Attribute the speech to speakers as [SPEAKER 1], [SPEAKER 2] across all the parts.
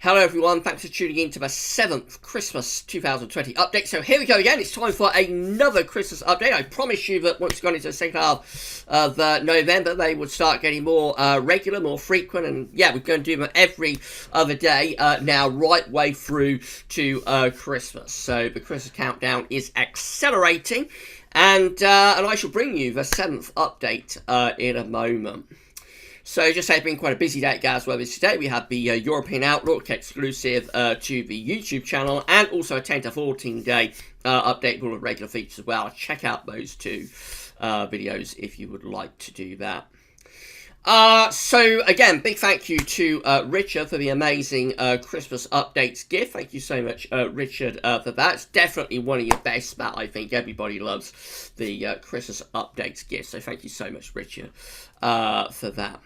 [SPEAKER 1] Hello everyone, thanks for tuning in to the 7th Christmas 2020 update. So here we go again, it's time for another Christmas update. I promised you that once we got into the second half of November, they would start getting more regular, more frequent, and yeah, we're going to do them every other day now, right way through to Christmas. So the Christmas countdown is accelerating, and I shall bring you the 7th update in a moment. So just say it's been quite a busy day at GavsWeatherVids today. We have the European Outlook exclusive to the YouTube channel, and also a 10 to 14 day update with all the regular features as well. Check out those two videos if you would like to do that. So again, big thank you to Richard for the amazing Christmas updates gift. Thank you so much, Richard, for that. It's definitely one of your best, that I think everybody loves the Christmas updates gift. So thank you so much, Richard, for that.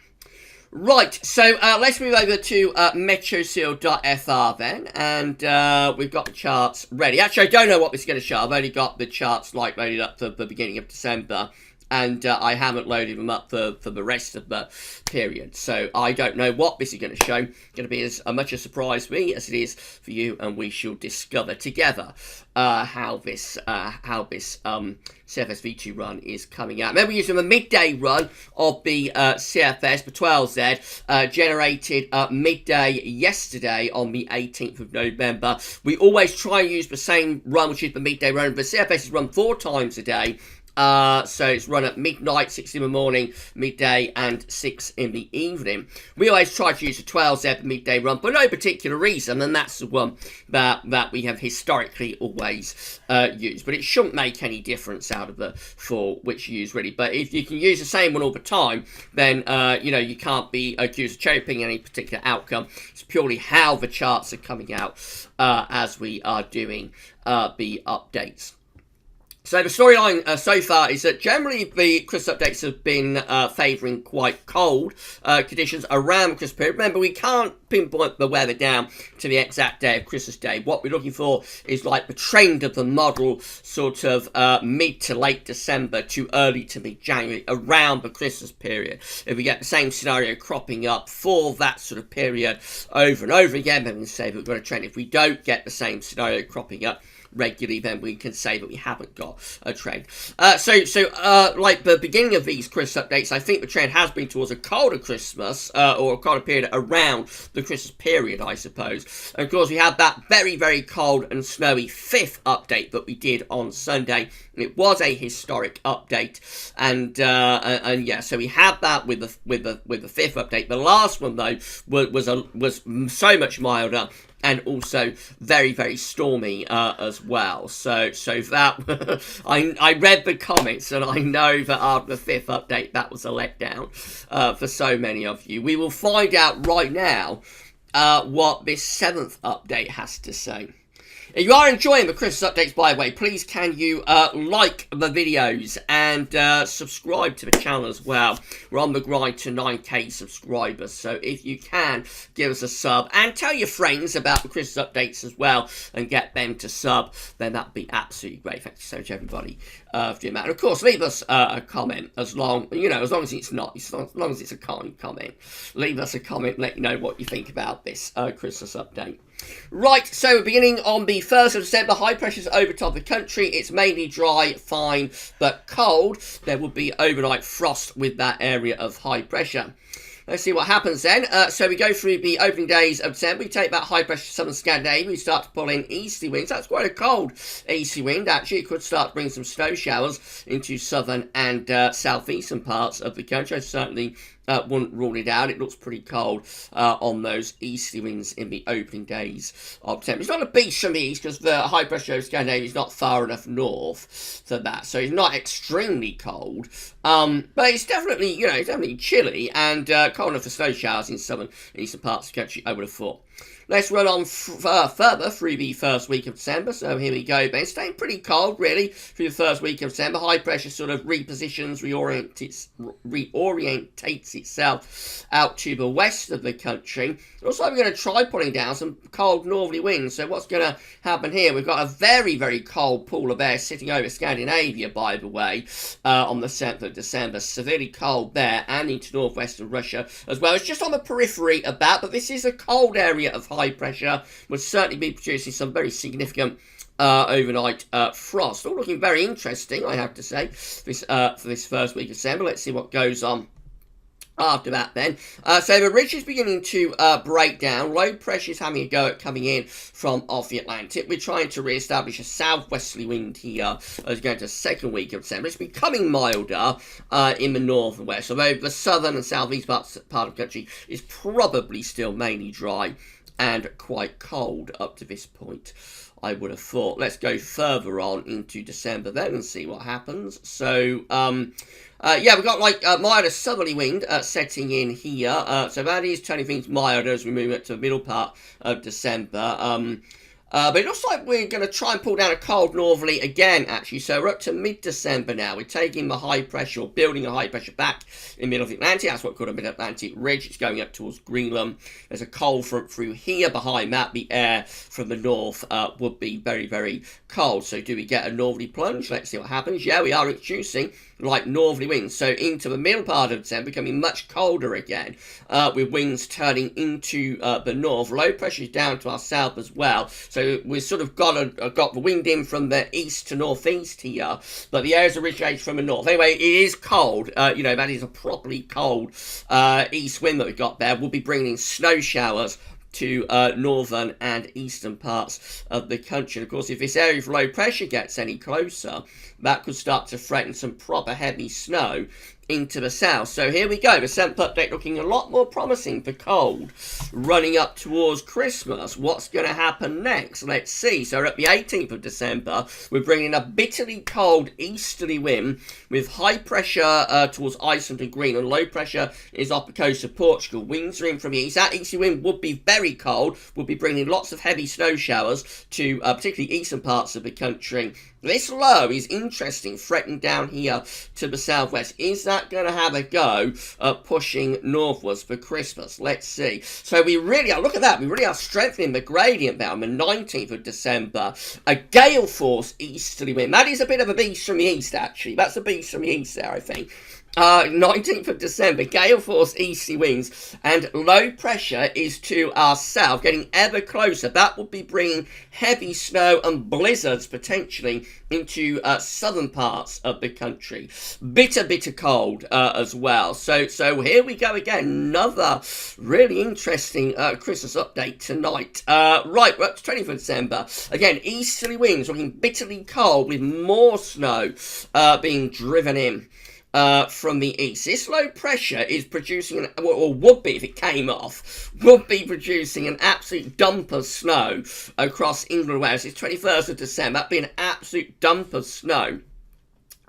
[SPEAKER 1] Right, so let's move over to metroseal.fr then, and we've got the charts ready. Actually, I don't know what this is going to show. I've only got the charts loaded up for the beginning of December, and I haven't loaded them up for the rest of the period. So I don't know what this is going to show. It's going to be as much a surprise for me as it is for you, and we shall discover together how this CFS-V2 run is coming out. Remember, we're using the midday run of the CFS, the 12Z, generated midday yesterday on the 18th of November. We always try and use the same run, which is the midday run. The CFS is run 4 times a day. So it's run at midnight, 6 in the morning, midday, and 6 in the evening. We always try to use a 12Z midday run for no particular reason, and that's the one that we have historically always used. But it shouldn't make any difference out of the 4 which you use, really. But if you can use the same one all the time, then, you know, you can't be accused of cherry-picking any particular outcome. It's purely how the charts are coming out as we are doing the updates. So the storyline so far is that generally the Christmas updates have been favouring quite cold conditions around the Christmas period. Remember, we can't pinpoint the weather down to the exact day of Christmas Day. What we're looking for is like the trend of the model, sort of mid to late December to early to mid-January, around the Christmas period. If we get the same scenario cropping up for that sort of period over and over again, then we can say that we've got a trend. If we don't get the same scenario cropping up regularly, then we can say that we haven't got a trend. Like the beginning of these Christmas updates, I think the trend has been towards a colder Christmas, or a colder period around the Christmas period, I suppose. And of course, we had that very, very cold and snowy 5th update that we did on Sunday. It was a historic update, and yeah, so we had that with the 5th update. The last one though was so much milder, and also very, very stormy as well. So that I read the comments, and I know that after the 5th update, that was a letdown for so many of you. We will find out right now what this 7th update has to say. If you are enjoying the Christmas updates, by the way, please can you like the videos and subscribe to the channel as well. We're on the grind to 9k subscribers, so if you can, give us a sub and tell your friends about the Christmas updates as well and get them to sub, then that'd be absolutely great. Thank you so much, everybody, for doing that. And of course, leave us a comment as long as it's not, as long as it's a kind comment. Leave us a comment, let you know what you think about this Christmas update. Right, so beginning on the 1st of December, high pressures over top of the country. It's mainly dry, fine, but cold. There will be overnight frost with that area of high pressure. Let's see what happens then. So we go through the opening days of December. We take that high pressure to southern Scandinavia. We start to pull in easterly winds. That's quite a cold easterly wind, actually. It could start to bring some snow showers into southern and southeastern parts of the country. I certainly wouldn't rule it out. It looks pretty cold on those easterly winds in the opening days of December. It's not a beast from the east because the high pressure over Scandinavia is not far enough north for that, so it's not extremely cold. But it's definitely, it's definitely chilly and cold enough for snow showers in southern and eastern parts of the country, I would have thought. Let's run on further through the first week of December. So here we go, Ben. Staying pretty cold, really, through the first week of December. High pressure sort of repositions, reorientates itself out to the west of the country. Also, we're going to try putting down some cold northerly winds. So what's going to happen here? We've got a very, very cold pool of air sitting over Scandinavia, by the way, on the 7th of December. Severely cold there and into northwestern Russia as well. It's just on the periphery of that, but this is a cold area of high pressure. Will certainly be producing some very significant overnight frost. All looking very interesting, I have to say, this for this first week of December. Let's see what goes on after that then. So the ridge is beginning to break down. Low pressure is having a go at coming in from off the Atlantic. We're trying to re-establish a southwesterly wind here as we go into the second week of December. It's becoming milder in the north and west, although the southern and southeast part of the country is probably still mainly dry and quite cold up to this point, I would have thought. Let's go further on into December then and see what happens. So, yeah, we've got like milder southerly wind setting in here. So that is turning things milder as we move up to the middle part of December. But it looks like we're going to try and pull down a cold northerly again, actually. So we're up to mid-December now. We're taking the high pressure, or building a high pressure back in the middle of the Atlantic. That's what's called a mid-Atlantic ridge. It's going up towards Greenland. There's a cold front through here. Behind that, the air from the north would be very, very cold. So do we get a northerly plunge? Let's see what happens. Yeah, we are introducing like northerly winds. So into the middle part of December, becoming much colder again, with winds turning into the north. Low pressure is down to our south as well. So we've sort of got the wind in from the east to northeast here, but the air is originated from the north. Anyway, it is cold. You know, that is a properly cold east wind that we've got there. We'll be bringing in snow showers to northern and eastern parts of the country. Of course, if this area of low pressure gets any closer, that could start to threaten some proper heavy snow into the south. So here we go. The 7th update looking a lot more promising for cold running up towards Christmas. What's going to happen next? Let's see. So we're at the 18th of December. We're bringing a bitterly cold easterly wind with high pressure towards Iceland and Greenland. Low pressure is off the coast of Portugal. Winds are in from the east. That easterly wind would be very cold. We'll be bringing lots of heavy snow showers to particularly eastern parts of the country. This low is interesting, threatening down here to the southwest. Is that going to have a go at pushing northwards for Christmas? Let's see. So we really are, look at that, we really are strengthening the gradient there on the 19th of December. A gale force easterly wind. That is a bit of a beast from the east, actually. That's a beast from the east there, I think. 19th of December, gale force easterly winds, and low pressure is to our south, getting ever closer. That will be bringing heavy snow and blizzards potentially into southern parts of the country. Bitter cold as well. So here we go again. Another really interesting Christmas update tonight. Right, we're up to 20th of December. Again, easterly winds looking bitterly cold with more snow being driven in from the east. This low pressure is producing, or would be if it came off, would be producing an absolute dump of snow across England and Wales. It's 21st of December. That'd be an absolute dump of snow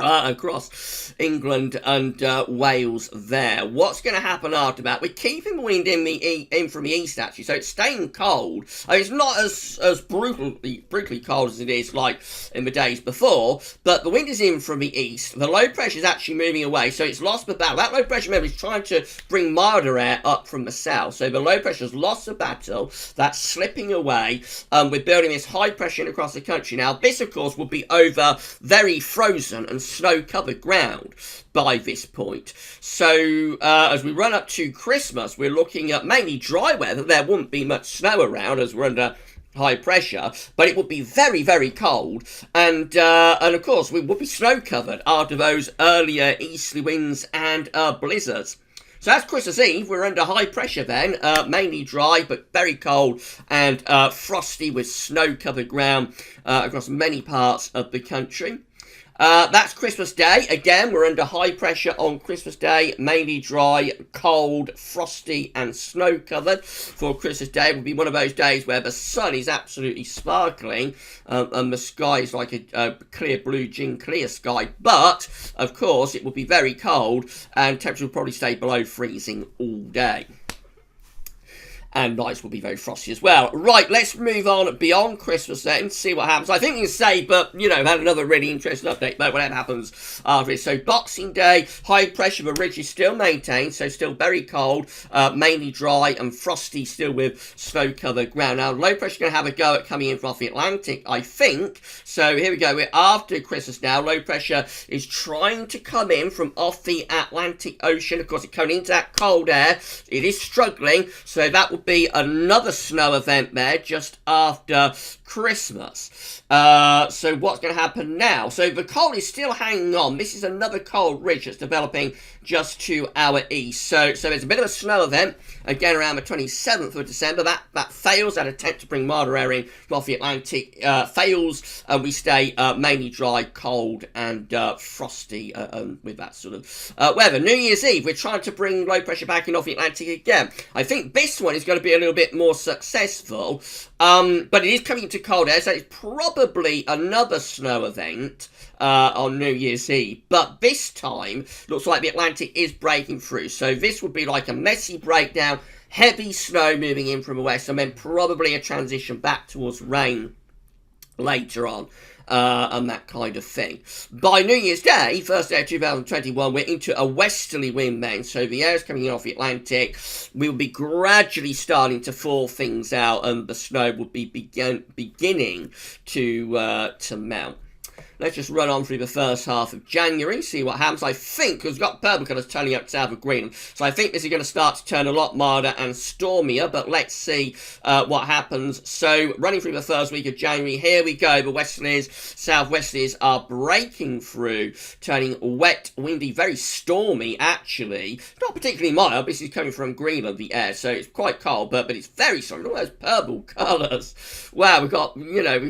[SPEAKER 1] across England and Wales there. What's going to happen after that? We're keeping the wind in from the east, actually, so it's staying cold. I mean, it's not as brutally cold as it is like in the days before, but the wind is in from the east. The low pressure is actually moving away, so it's lost the battle. That low pressure, remember, is trying to bring milder air up from the south, so the low pressure has lost the battle. That's slipping away. We're building this high pressure in across the country. Now, this, of course, will be over very frozen and snow-covered ground by this point. So as we run up to Christmas, we're looking at mainly dry weather. There wouldn't be much snow around as we're under high pressure, but it would be very cold, and of course we would be snow-covered after those earlier easterly winds and blizzards. So that's Christmas Eve. We're under high pressure then, mainly dry, but very cold and frosty with snow-covered ground across many parts of the country. That's Christmas Day. Again, we're under high pressure on Christmas Day. Mainly dry, cold, frosty and snow-covered. For Christmas Day, it will be one of those days where the sun is absolutely sparkling and the sky is like a clear blue gin clear sky. But, of course, it will be very cold and temperature will probably stay below freezing all day. and nights will be very frosty as well. Right, let's move on beyond Christmas then, see what happens. I think we can say, but, you know, had another really interesting update, but whatever happens after it. So, Boxing Day, high pressure but ridge is still maintained, so still very cold, mainly dry and frosty, still with snow-covered ground. Now, low pressure going to have a go at coming in from off the Atlantic, I think. So, here we go. We're after Christmas now. Low pressure is trying to come in from off the Atlantic Ocean. Of course, it's coming into that cold air. It is struggling, so that will be another snow event there just after Christmas. So what's going to happen now? So the cold is still hanging on. This is another cold ridge that's developing just to our east. So there's a bit of a snow event again around the 27th of December. That fails. That attempt to bring milder air in off the Atlantic fails, and we stay mainly dry, cold, and frosty with that sort of weather. New Year's Eve, we're trying to bring low pressure back in off the Atlantic again. I think this one is going to be a little bit more successful, but it is coming into cold air, so it's probably another snow event on New Year's Eve, but this time looks like the Atlantic is breaking through, so this would be like a messy breakdown, heavy snow moving in from the west, and then probably a transition back towards rain later on. And that kind of thing. By New Year's Day, first day of 2021, we're into a westerly wind then, so the air is coming in off the Atlantic. We will be gradually starting to thaw things out, and the snow will be beginning to melt. Let's just run on through the first half of January, see what happens. I think, because we've got purple colours turning up south of Greenland, so I think this is going to start to turn a lot milder and stormier, but let's see what happens. So, running through the first week of January, here we go. The westerlies, southwesterlies are breaking through, turning wet, windy, very stormy, actually. Not particularly mild. This is coming from Greenland, the air, so it's quite cold, but it's very stormy. Look at those purple colours. Wow, we've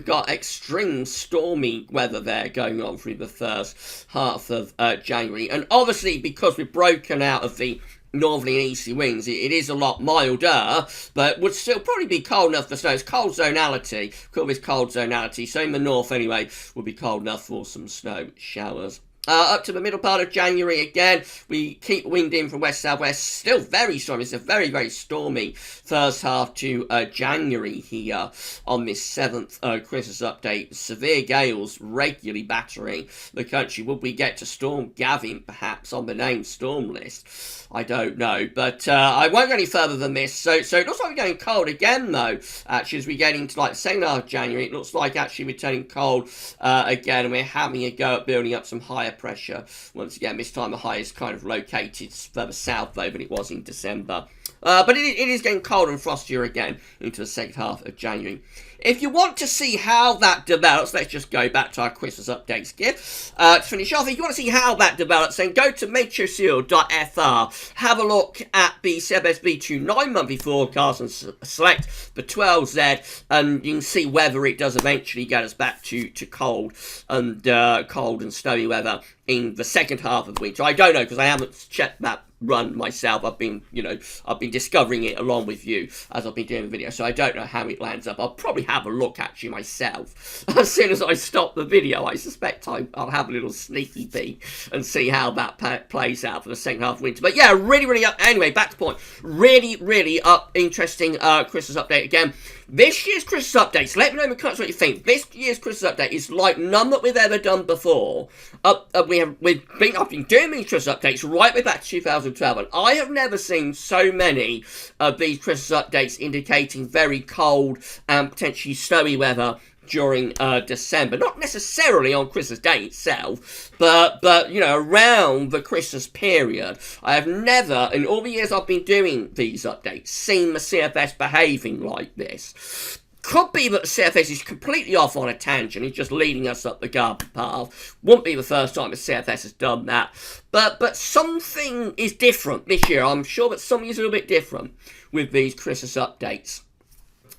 [SPEAKER 1] got extreme stormy weather there going on through the first half of January, and obviously because we've broken out of the northerly and easterly winds, it is a lot milder, but would still probably be cold enough for snow. It's cold zonality, call this cold zonality, so in the north anyway will be cold enough for some snow showers. Up to the middle part of January again, we keep wind in from west-southwest, still very stormy. It's a very, very stormy first half to January here on this 7th Christmas update. Severe gales regularly battering the country. Would we get to Storm Gavin, perhaps, on the named storm list? I don't know, but I won't go any further than this. So it looks like we're getting cold again, though. Actually, as we get into like the second half of January, it looks like actually we're turning cold again, and we're having a go at building up some higher pressure. Once again, this time the high is kind of located further south, though, than it was in December. But it is getting colder and frostier again into the second half of January. If you want to see how that develops, let's just go back to our Christmas updates here. To finish off, if you want to see how that develops, then go to meteoshield.fr, have a look at the CFSV2 9-monthly forecast and select the 12Z, and you can see whether it does eventually get us back to cold and snowy weather in the second half of the winter. I don't know, because I haven't checked that run myself. I've been discovering it along with you as I've been doing the video, so I don't know how it lands up. I'll probably have a look actually myself as soon as I stop the video. I suspect I'll have a little sneaky peek and see how that plays out for the second half of winter. But yeah, really anyway, back to point. Really interesting Christmas update again. This year's Christmas updates, let me know in the comments what you think. This year's Christmas update is like none that we've ever done before. I've been doing these Christmas updates right way back to 2012, and I have never seen so many of these Christmas updates indicating very cold and potentially snowy weather during December. Not necessarily on Christmas Day itself, but around the Christmas period. I have never, in all the years I've been doing these updates, seen the CFS behaving like this. Could be that the CFS is completely off on a tangent. He's just leading us up the garden path. Wouldn't be the first time the CFS has done that. But something is different this year. I'm sure that something is a little bit different with these Christmas updates.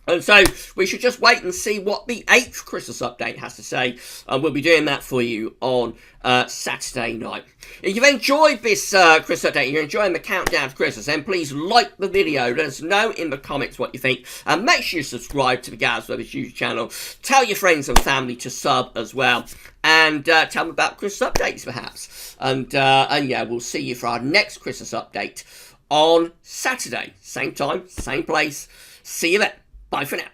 [SPEAKER 1] And so we should just wait and see what the 8th Christmas update has to say. And we'll be doing that for you on Saturday night. If you've enjoyed this Christmas update, you're enjoying the countdown to Christmas, then please like the video. Let us know in the comments what you think. And make sure you subscribe to the GavsWeatherVids YouTube channel. Tell your friends and family to sub as well. And tell them about Christmas updates, perhaps. And yeah, we'll see you for our next Christmas update on Saturday. Same time, same place. See you then. Bye for now.